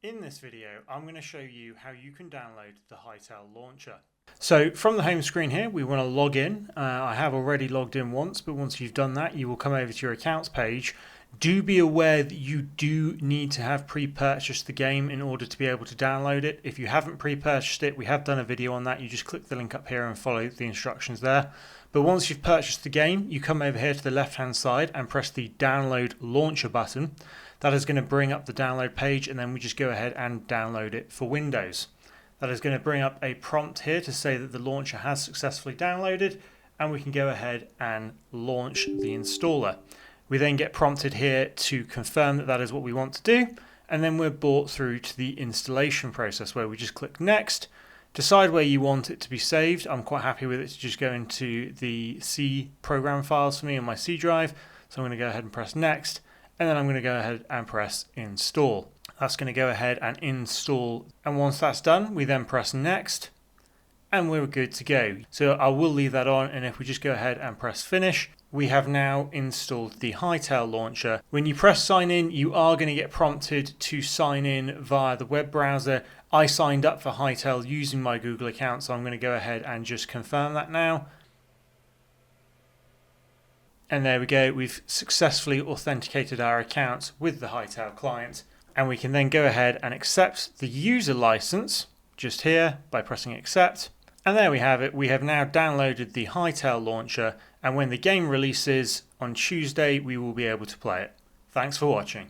In this video, I'm going to show you how you can download the Hytale launcher. So from the home screen here, we want to log in. I have already logged in once, but once you've done that, you will come over to your accounts page. Do be aware that you do need to have pre-purchased the game in order to be able to download it. If you haven't pre-purchased it, we have done a video on that. You just click the link up here and follow the instructions there. But once you've purchased the game, you come over here to the left-hand side and press the download launcher button. That is going to bring up the download page, and then we just go ahead and download it for Windows. That is going to bring up a prompt here to say that the launcher has successfully downloaded, and we can go ahead and launch the installer. We then get prompted here to confirm that that is what we want to do, and then we're brought through to the installation process where we just click next, decide where you want it to be saved. I'm quite happy with it to just go into the C program files for me on my C drive, so I'm going to go ahead and press next, and then I'm going to go ahead and press install. That's going to go ahead and install, and once that's done we then press next and we're good to go. So I will leave that on, and if we just go ahead and press finish, we have now installed the Hytale launcher. When you press sign in, you are going to get prompted to sign in via the web browser. I signed up for Hytale using my Google account, so I'm going to go ahead and just confirm that now. And there we go, we've successfully authenticated our account with the Hytale client, and we can then go ahead and accept the user license just here by pressing accept. And there we have it. We have now downloaded the Hytale launcher, and when the game releases on Tuesday we will be able to play it. Thanks for watching.